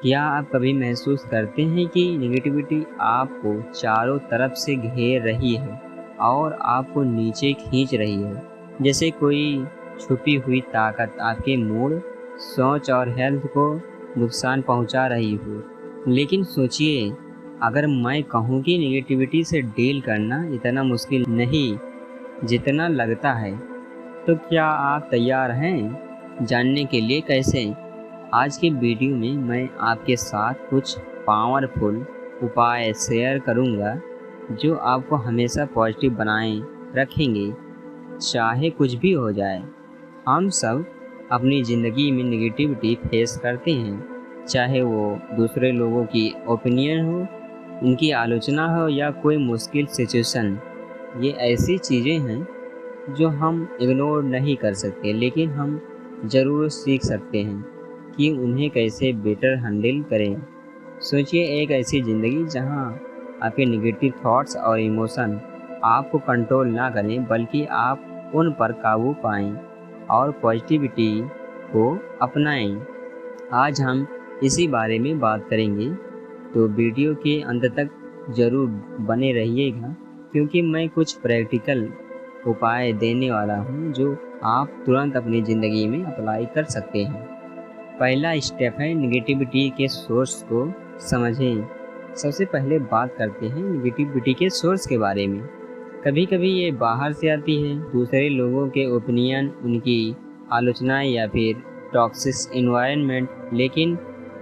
क्या आप कभी महसूस करते हैं कि नेगेटिविटी आपको चारों तरफ से घेर रही है और आपको नीचे खींच रही है, जैसे कोई छुपी हुई ताकत आपके मूड, सोच और हेल्थ को नुकसान पहुंचा रही हो? लेकिन सोचिए, अगर मैं कहूं कि नेगेटिविटी से डील करना इतना मुश्किल नहीं जितना लगता है, तो क्या आप तैयार हैं जानने के लिए कैसे? आज के वीडियो में मैं आपके साथ कुछ पावरफुल उपाय शेयर करूंगा जो आपको हमेशा पॉजिटिव बनाए रखेंगे, चाहे कुछ भी हो जाए। हम सब अपनी ज़िंदगी में नेगेटिविटी फेस करते हैं, चाहे वो दूसरे लोगों की ओपिनियन हो, उनकी आलोचना हो या कोई मुश्किल सिचुएशन। ये ऐसी चीज़ें हैं जो हम इग्नोर नहीं कर सकते, लेकिन हम ज़रूर सीख सकते हैं कि उन्हें कैसे बेटर हैंडल करें। सोचिए, एक ऐसी ज़िंदगी जहां आपके नेगेटिव थॉट्स और इमोशन आपको कंट्रोल ना करें, बल्कि आप उन पर काबू पाएं और पॉजिटिविटी को अपनाएं। आज हम इसी बारे में बात करेंगे, तो वीडियो के अंत तक ज़रूर बने रहिएगा, क्योंकि मैं कुछ प्रैक्टिकल उपाय देने वाला हूँ जो आप तुरंत अपनी ज़िंदगी में अप्लाई कर सकते हैं। पहला स्टेप है नेगेटिविटी के सोर्स को समझें। सबसे पहले बात करते हैं नेगेटिविटी के सोर्स के बारे में। कभी कभी ये बाहर से आती है, दूसरे लोगों के ओपिनियन, उनकी आलोचना या फिर टॉक्सिक एनवायरनमेंट, लेकिन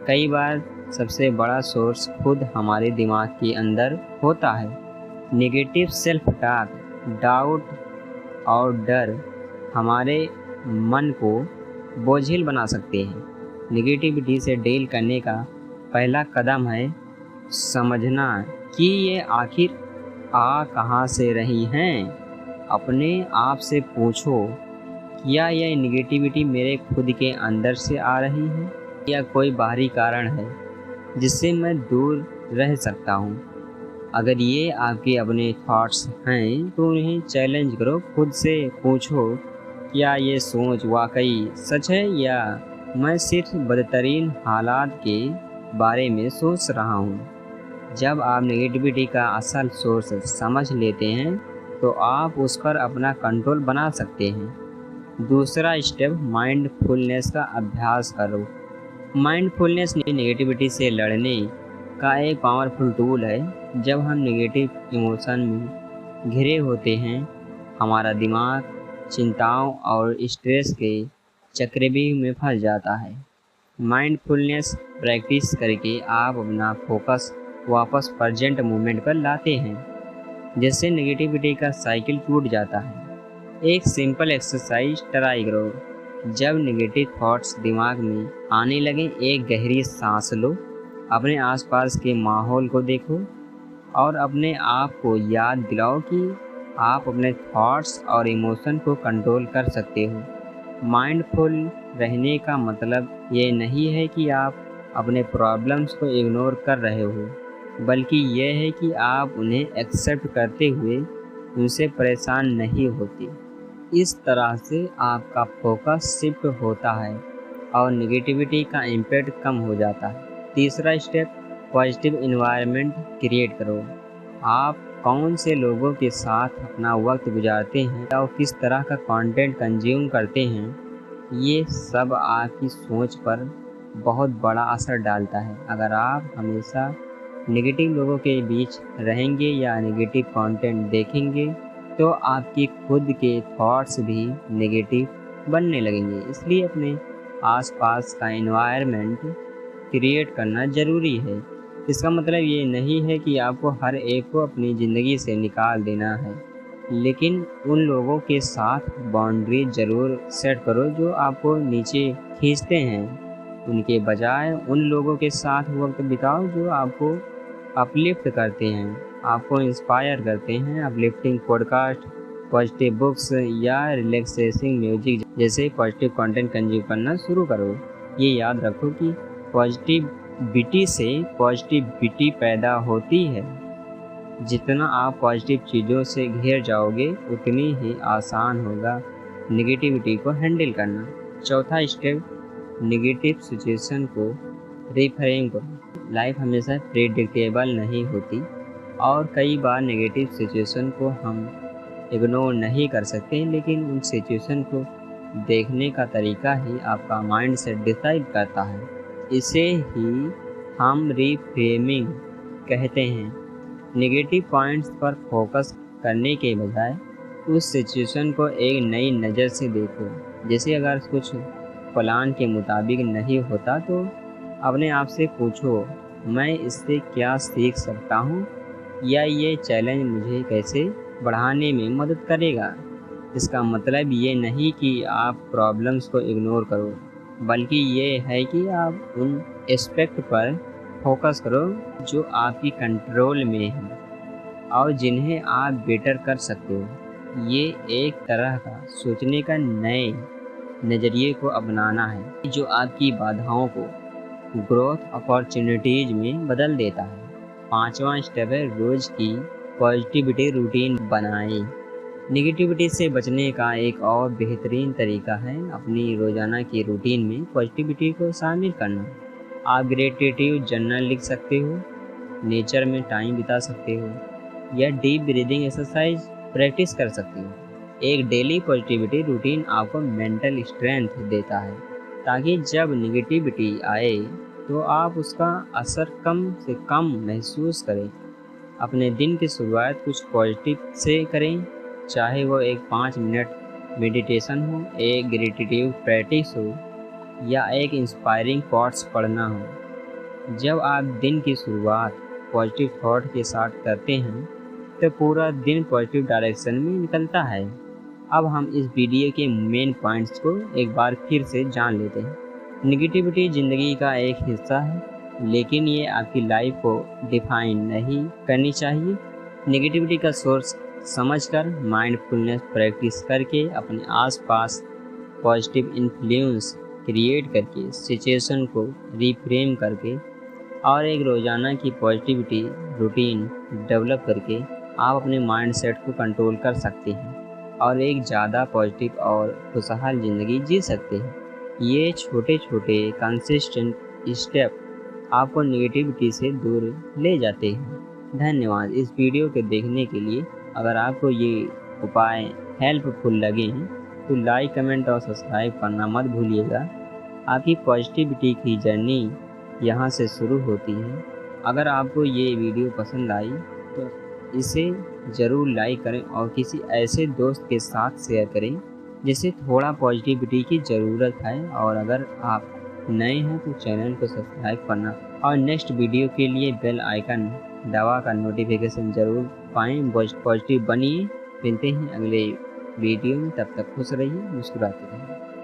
कई बार सबसे बड़ा सोर्स खुद हमारे दिमाग के अंदर होता है। नेगेटिव सेल्फ टॉक, डाउट और डर हमारे मन को बोझिल बना सकते हैं। नेगेटिविटी से डील करने का पहला कदम है समझना कि ये आखिर आ कहाँ से रही हैं। अपने आप से पूछो, क्या यह नेगेटिविटी मेरे खुद के अंदर से आ रही है या कोई बाहरी कारण है जिससे मैं दूर रह सकता हूँ। अगर ये आपके अपने थॉट्स हैं तो उन्हें चैलेंज करो। खुद से पूछो, क्या ये सोच वाकई सच है या मैं सिर्फ बदतरीन हालात के बारे में सोच रहा हूँ। जब आप नेगेटिविटी का असल सोर्स समझ लेते हैं तो आप उस पर अपना कंट्रोल बना सकते हैं। दूसरा स्टेप माइंडफुलनेस का अभ्यास करो। माइंडफुलनेस नेगेटिविटी से लड़ने का एक पावरफुल टूल है। जब हम नेगेटिव इमोशन में घिरे होते हैं, हमारा दिमाग चिंताओं और स्ट्रेस के चक्रव्यूह में फंस जाता है। माइंडफुलनेस प्रैक्टिस करके आप अपना फोकस वापस प्रेजेंट मोमेंट पर लाते हैं, जिससे नेगेटिविटी का साइकिल टूट जाता है। एक सिंपल एक्सरसाइज ट्राई करो। जब नेगेटिव थॉट्स दिमाग में आने लगे, एक गहरी सांस लो, अपने आसपास के माहौल को देखो और अपने आप को याद दिलाओ कि आप अपने थॉट्स और इमोशन को कंट्रोल कर सकते हो। माइंडफुल रहने का मतलब ये नहीं है कि आप अपने प्रॉब्लम्स को इग्नोर कर रहे हो, बल्कि ये है कि आप उन्हें एक्सेप्ट करते हुए उनसे परेशान नहीं होते। इस तरह से आपका फोकस शिफ्ट होता है और नेगेटिविटी का इम्पैक्ट कम हो जाता है। तीसरा स्टेप पॉजिटिव एनवायरनमेंट क्रिएट करो। आप कौन से लोगों के साथ अपना वक्त गुजारते हैं और किस तरह का कंटेंट कंज्यूम करते हैं, ये सब आपकी सोच पर बहुत बड़ा असर डालता है। अगर आप हमेशा नेगेटिव लोगों के बीच रहेंगे या नेगेटिव कंटेंट देखेंगे तो आपके खुद के थॉट्स भी नेगेटिव बनने लगेंगे। इसलिए अपने आसपास का एनवायरनमेंट क्रिएट करना ज़रूरी है। इसका मतलब ये नहीं है कि आपको हर एक को अपनी ज़िंदगी से निकाल देना है, लेकिन उन लोगों के साथ बाउंड्री ज़रूर सेट करो जो आपको नीचे खींचते हैं। उनके बजाय उन लोगों के साथ वक्त बिताओ जो आपको अपलिफ्ट करते हैं, आपको इंस्पायर करते हैं। अपलिफ्टिंग पॉडकास्ट, पॉजिटिव बुक्स या रिलैक्सेसिंग म्यूजिक जैसे पॉजिटिव कंटेंट कंज्यूम करना शुरू करो। ये याद रखो कि पॉजिटिविटी से पॉजिटिविटी पैदा होती है। जितना आप पॉजिटिव चीज़ों से घिर जाओगे, उतनी ही आसान होगा नेगेटिविटी को हैंडल करना। चौथा स्टेप नेगेटिव सिचुएशन को रिफ्रेम करो। लाइफ हमेशा प्रेडिक्टेबल नहीं होती और कई बार नेगेटिव सिचुएशन को हम इग्नोर नहीं कर सकते, लेकिन उन सिचुएशन को देखने का तरीका ही आपका माइंड सेट डिसाइड करता है। इसे ही हम रिफ्रेमिंग कहते हैं। नेगेटिव पॉइंट्स पर फोकस करने के बजाय उस सिचुएशन को एक नई नज़र से देखो। जैसे अगर कुछ प्लान के मुताबिक नहीं होता तो अपने आप से पूछो, मैं इससे क्या सीख सकता हूँ, या ये चैलेंज मुझे कैसे बढ़ाने में मदद करेगा। इसका मतलब ये नहीं कि आप प्रॉब्लम्स को इग्नोर करो, बल्कि ये है कि आप उन एस्पेक्ट पर फोकस करो जो आपकी कंट्रोल में हैं और जिन्हें आप बेटर कर सकते हो। ये एक तरह का सोचने का नए नज़रिए को अपनाना है जो आपकी बाधाओं को ग्रोथ अपॉर्चुनिटीज में बदल देता है। 5वां स्टेप है रोज़ की पॉजिटिविटी रूटीन बनाएं। नेगेटिविटी से बचने का एक और बेहतरीन तरीका है अपनी रोज़ाना की रूटीन में पॉजिटिविटी को शामिल करना। आप ग्रेटिट्यूड जर्नल लिख सकते हो, नेचर में टाइम बिता सकते हो, या डीप ब्रीदिंग एक्सरसाइज प्रैक्टिस कर सकते हो। एक डेली पॉजिटिविटी रूटीन आपको मेंटल स्ट्रेंथ देता है ताकि जब निगेटिविटी आए तो आप उसका असर कम से कम महसूस करें। अपने दिन की शुरुआत कुछ पॉजिटिव से करें, चाहे वो एक 5 मिनट मेडिटेशन हो, एक ग्रेटिट्यूड प्रैक्टिस हो, या एक इंस्पायरिंग कोट्स पढ़ना हो। जब आप दिन की शुरुआत पॉजिटिव थॉट के साथ करते हैं तो पूरा दिन पॉजिटिव डायरेक्शन में निकलता है। अब हम इस वीडियो के मेन पॉइंट्स को एक बार फिर से जान लेते हैं। निगेटिविटी ज़िंदगी का एक हिस्सा है, लेकिन ये आपकी लाइफ को डिफाइन नहीं करनी चाहिए। निगेटिविटी का सोर्स समझकर माइंडफुलनेस प्रैक्टिस करके अपने आसपास पॉजिटिव इन्फ्लुएंस क्रिएट करके सिचुएशन को रिफ्रेम करके और एक रोज़ाना की पॉजिटिविटी रूटीन डेवलप करके आप अपने माइंड सेट को कंट्रोल कर सकते हैं और एक ज़्यादा पॉजिटिव और खुशहाल ज़िंदगी जी सकते हैं। ये छोटे छोटे कंसिस्टेंट स्टेप आपको नेगेटिविटी से दूर ले जाते हैं। धन्यवाद इस वीडियो के देखने के लिए। अगर आपको ये उपाय हेल्पफुल लगे हैं तो लाइक, कमेंट और सब्सक्राइब करना मत भूलिएगा। आपकी पॉजिटिविटी की जर्नी यहाँ से शुरू होती है। अगर आपको ये वीडियो पसंद आई तो इसे ज़रूर लाइक करें और किसी ऐसे दोस्त के साथ शेयर करें जिसे थोड़ा पॉजिटिविटी की ज़रूरत है। और अगर आप नए हैं तो चैनल को सब्सक्राइब करना और नेक्स्ट वीडियो के लिए बेल आइकन दबा कर नोटिफिकेशन ज़रूर पाएँ। पॉजिटिव बनिए। मिलते हैं अगले वीडियो में, तब तक खुश रहिए, मुस्कुराते रहिए।